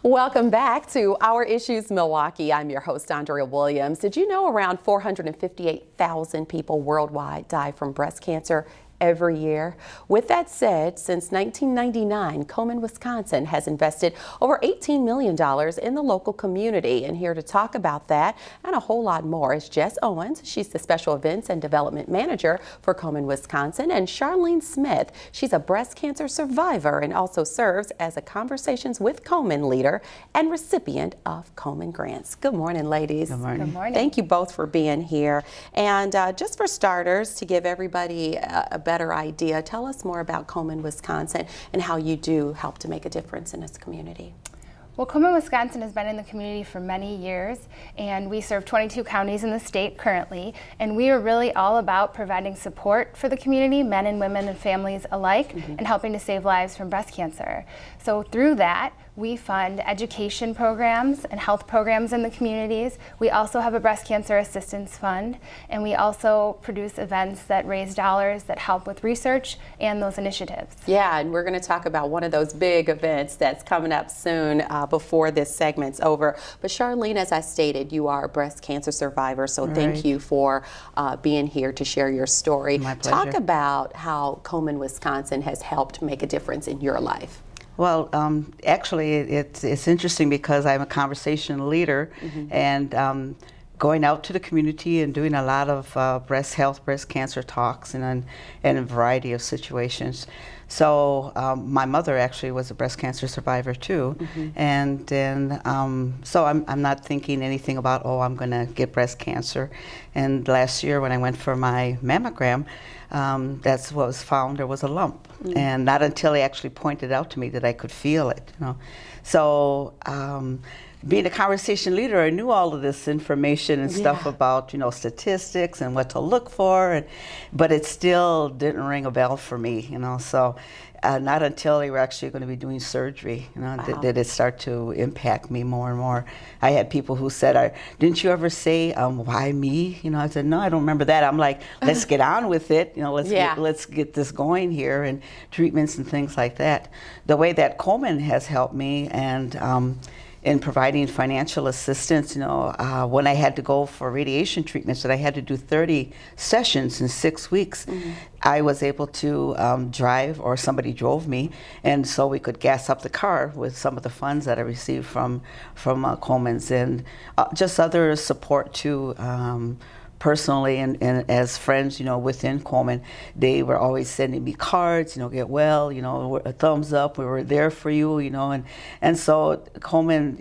Welcome back to Our Issues Milwaukee. I'm your host, Andrea Williams. Did you know around 458,000 people worldwide die from breast cancer every year? With that said, since 1999, Komen, Wisconsin has invested over $18 million in the local community. And here to talk about that and a whole lot more is Jess Owens. She's the Special Events and Development Manager for Komen, Wisconsin, and Charlene Smith. She's a breast cancer survivor and also serves as a Conversations with Komen Leader and recipient of Komen grants. Good morning, ladies. Good morning. Good morning. Thank you both for being here. And just for starters, to give everybody a better idea, tell us more about Komen, Wisconsin, and how you do help to make a difference in this community. Well, Komen, Wisconsin has been in the community for many years, and we serve 22 counties in the state currently, and we are really all about providing support for the community, men and women and families alike, and helping to save lives from breast cancer. So through that, we fund education programs and health programs in the communities. We also have a breast cancer assistance fund, and we also produce events that raise dollars that help with research and those initiatives. Yeah, and we're going to talk about one of those big events that's coming up soon before this segment's over. But Charlene, as I stated, you are a breast cancer survivor, so thank you for being here to share your story. My pleasure. Talk about how Komen, Wisconsin has helped make a difference in your life. Well, actually, it's interesting because I'm a conversation leader, and going out to the community and doing a lot of breast health, breast cancer talks, and a variety of situations. So my mother actually was a breast cancer survivor too, and then so I'm not thinking anything about, oh, I'm going to get breast cancer. And last year when I went for my mammogram, that's what was found. There was a lump, and not until they actually pointed out to me that I could feel it. You know, so. Being a conversation leader, I knew all of this information and stuff about, statistics and what to look for, but it still didn't ring a bell for me, so not until they were actually going to be doing surgery, did it start to impact me more and more. I had people who said, didn't you ever say, why me? I said, no, I don't remember that. I'm like, let's get on with it, let's get this going here, and treatments and things like that. The way that Komen has helped me, and in providing financial assistance, when I had to go for radiation treatments, that I had to do 30 sessions in 6 weeks, I was able to drive, or somebody drove me, and so we could gas up the car with some of the funds that I received from Komen's, and just other support too. Personally and as friends, within Komen, they were always sending me cards, get well, a thumbs up, we were there for you, and so Komen,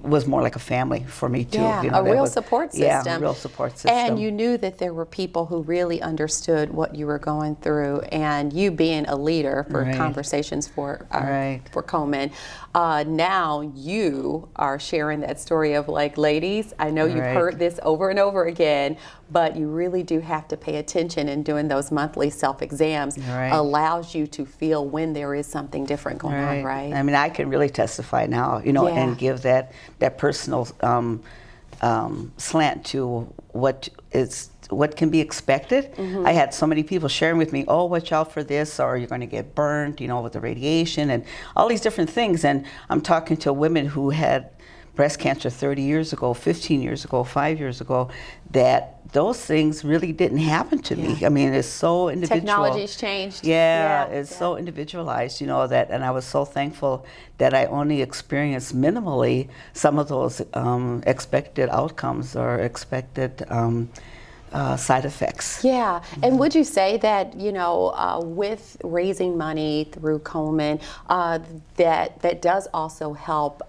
was more like a family for me too. Yeah, a real support system. Yeah, a real support system. And you knew that there were people who really understood what you were going through, and you being a leader for Conversations for Komen, now you are sharing that story of like, ladies, I know you've heard this over and over again, but you really do have to pay attention, and doing those monthly self-exams allows you to feel when there is something different going on, right? I mean, I can really testify now, and give that personal slant to what can be expected. I had so many people sharing with me, oh, watch out for this, or you're going to get burned, with the radiation and all these different things. And I'm talking to women who had breast cancer 30 years ago, 15 years ago, 5 years ago, that those things really didn't happen to me. I mean, it's so individual. Technology's changed. It's so individualized, that, and I was so thankful that I only experienced minimally some of those expected outcomes or expected side effects. Yeah, and would you say that, with raising money through Komen, that does also help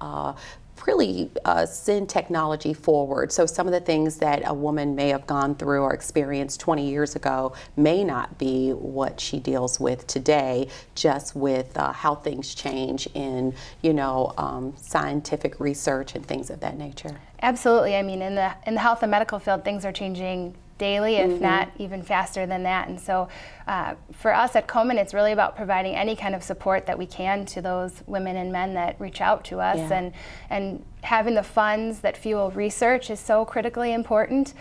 really send technology forward? So some of the things that a woman may have gone through or experienced 20 years ago may not be what she deals with today, just with how things change in, scientific research and things of that nature. Absolutely. I mean, in the health and medical field, things are changing daily, if not even faster than that. And so for us at Komen, it's really about providing any kind of support that we can to those women and men that reach out to us. And having the funds that fuel research is so critically important.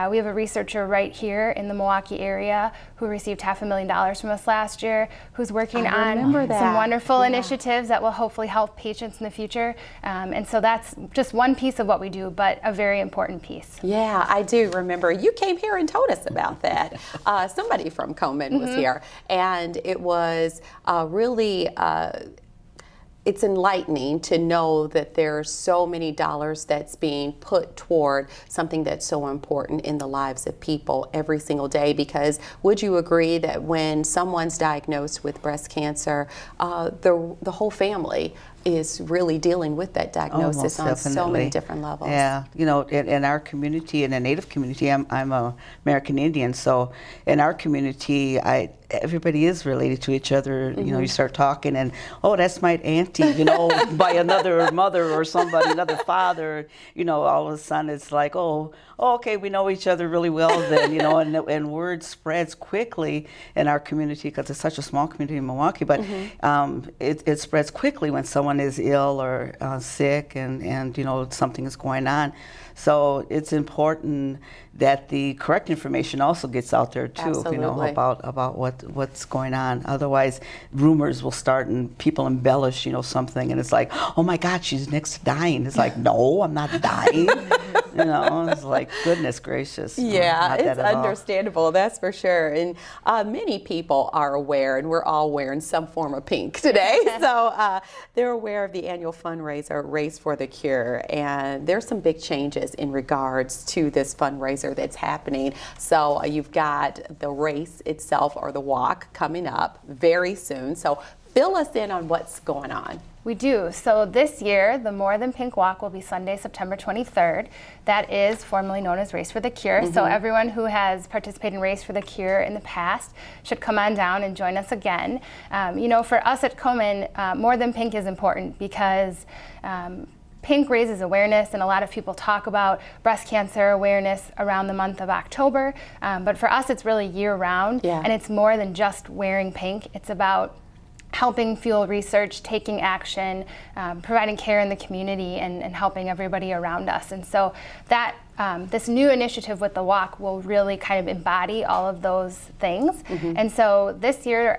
We have a researcher right here in the Milwaukee area who received $500,000 from us last year, who's working on some wonderful initiatives that will hopefully help patients in the future. And so that's just one piece of what we do, but a very important piece. Yeah, I do remember. You came here and told us about that. Somebody from Komen was here, and it was really it's enlightening to know that there's so many dollars that's being put toward something that's so important in the lives of people every single day. Because would you agree that when someone's diagnosed with breast cancer, the whole family is really dealing with that diagnosis on so many different levels? Yeah, you know, in our community, in the Native community, I'm a American Indian, so in our community, everybody is related to each other. You know, you start talking and, oh, that's my auntie, you know, by another mother or somebody, another father, you know, all of a sudden it's like, oh, okay, we know each other really well then, you know, and word spreads quickly in our community because it's such a small community in Milwaukee, but it spreads quickly when someone is ill or sick and, you know, something is going on. So it's important that the correct information also gets out there too. Absolutely. You know, about what's going on. Otherwise, rumors will start and people embellish, you know, something, and it's like, oh my God, she's next to dying. It's like, no, I'm not dying. You know, it's like, goodness gracious. Yeah, it's understandable, that's for sure. And many people are aware, and we're all wearing some form of pink today. So they're aware of the annual fundraiser, Race for the Cure, and there's some big changes in regards to this fundraiser that's happening. So you've got the race itself, or the walk, coming up very soon. So fill us in on what's going on. We do. So this year, the More Than Pink Walk will be Sunday, September 23rd. That is formerly known as Race for the Cure. So everyone who has participated in Race for the Cure in the past should come on down and join us again. You know, for us at Komen, More Than Pink is important because pink raises awareness, and a lot of people talk about breast cancer awareness around the month of October. But for us, it's really year-round, and it's more than just wearing pink. It's about helping fuel research, taking action, providing care in the community, and helping everybody around us. And so that this new initiative with the walk will really kind of embody all of those things. And so this year,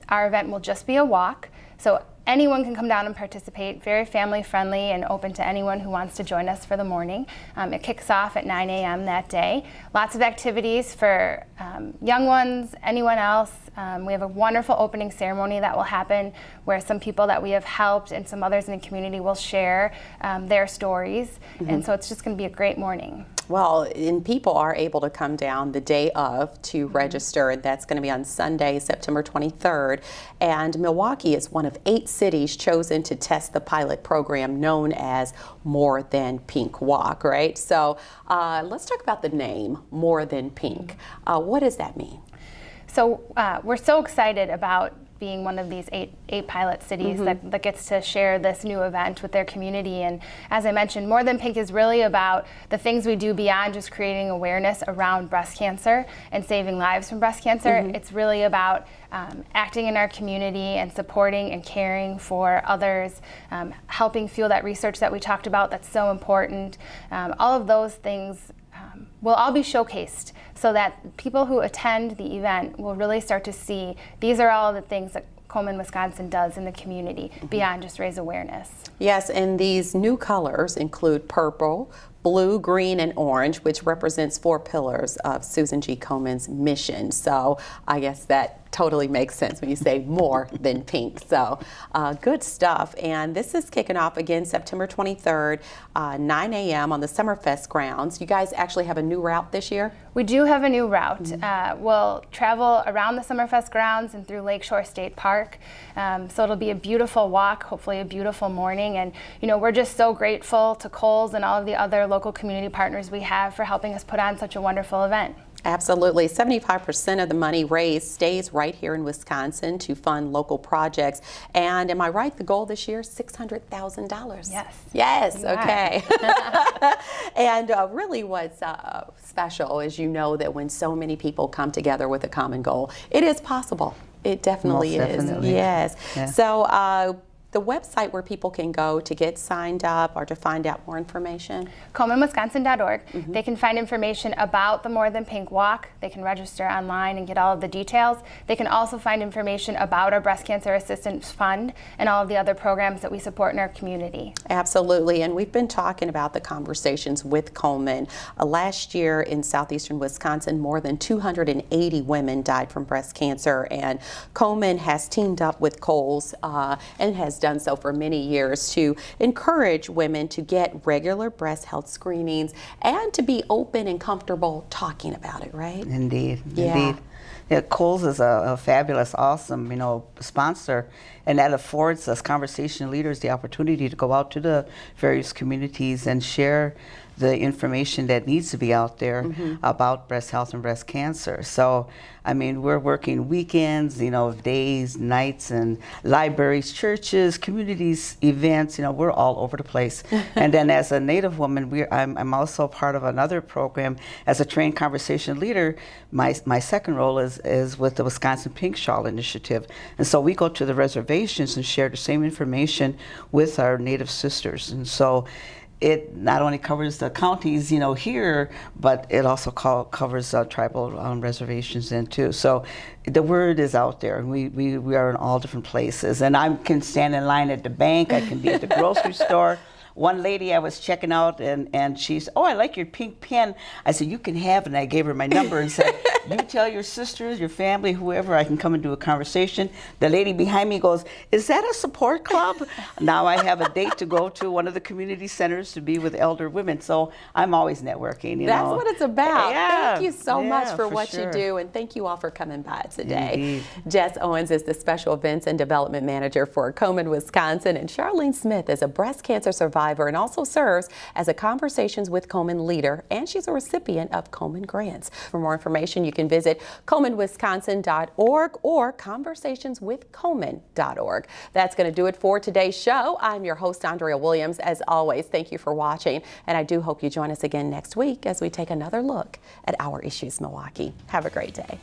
our event will just be a walk. So anyone can come down and participate, very family friendly and open to anyone who wants to join us for the morning. It kicks off at 9 a.m. that day. Lots of activities for young ones, anyone else. We have a wonderful opening ceremony that will happen where some people that we have helped and some others in the community will share their stories. And so it's just going to be a great morning. Well, and people are able to come down the day of to register, and that's going to be on Sunday, September 23rd. And Milwaukee is one of 8 cities chosen to test the pilot program known as More Than Pink Walk, right? So let's talk about the name, More Than Pink. What does that mean? So we're so excited about being one of these eight pilot cities that gets to share this new event with their community. And as I mentioned, More Than Pink is really about the things we do beyond just creating awareness around breast cancer and saving lives from breast cancer. It's really about acting in our community and supporting and caring for others, helping fuel that research that we talked about that's so important. All of those things will all be showcased so that people who attend the event will really start to see these are all the things that Komen Wisconsin does in the community beyond just raise awareness. Yes, and these new colors include purple, blue, green, and orange, which represents 4 pillars of Susan G. Komen's mission. So I guess that totally makes sense when you say more than pink. So good stuff. And this is kicking off again September 23rd, 9 a.m. on the Summerfest grounds. You guys actually have a new route this year? We do have a new route. We'll travel around the Summerfest grounds and through Lakeshore State Park. So it'll be a beautiful walk, hopefully a beautiful morning. And you know, we're just so grateful to Kohl's and all of the other local community partners we have for helping us put on such a wonderful event. Absolutely. 75% of the money raised stays right here in Wisconsin to fund local projects. And am I right, the goal this year, $600,000? Yes. Yes, You are. okay. And really what's special is you know that when so many people come together with a common goal, it is possible. It definitely Most is. definitely. Yes. Yeah. So the website where people can go to get signed up or to find out more information? KomenWisconsin.org. They can find information about the More Than Pink Walk. They can register online and get all of the details. They can also find information about our Breast Cancer Assistance Fund and all of the other programs that we support in our community. Absolutely, and we've been talking about the conversations with Komen. Last year in southeastern Wisconsin, more than 280 women died from breast cancer, and Komen has teamed up with Kohl's and has done so for many years to encourage women to get regular breast health screenings and to be open and comfortable talking about it, right? Indeed, Yeah. indeed. Yeah, Kohl's is a fabulous, awesome, sponsor, and that affords us conversation leaders the opportunity to go out to the various communities and share the information that needs to be out there about breast health and breast cancer. So, I mean, we're working weekends, days, nights, and libraries, churches, communities, events. We're all over the place. And then, as a Native woman, I'm also part of another program as a trained conversation leader. My second role is with the Wisconsin Pink Shawl Initiative, and so we go to the reservations and share the same information with our Native sisters. And so it not only covers the counties, here, but it also covers tribal reservations then too. So the word is out there, and we are in all different places. And I can stand in line at the bank. I can be at the grocery store. One lady I was checking out, and she said, "Oh, I like your pink pen." I said, "You can have it." And I gave her my number and said, "You tell your sisters, your family, whoever, I can come and do a conversation." The lady behind me goes, "Is that a support club?" Now I have a date to go to one of the community centers to be with elder women. So I'm always networking. That's what it's about. Yeah, Thank you so much for what sure. you do, and thank you all for coming by today. Indeed. Jess Owens is the Special Events and Development Manager for Komen Wisconsin, and Charlene Smith is a breast cancer survivor and also serves as a Conversations with Komen Leader, and she's a recipient of Komen Grants. For more information, you can visit KomenWisconsin.org or ConversationsWithKomen.org. That's going to do it for today's show. I'm your host, Andrea Williams. As always, thank you for watching, and I do hope you join us again next week as we take another look at Our Issues Milwaukee. Have a great day.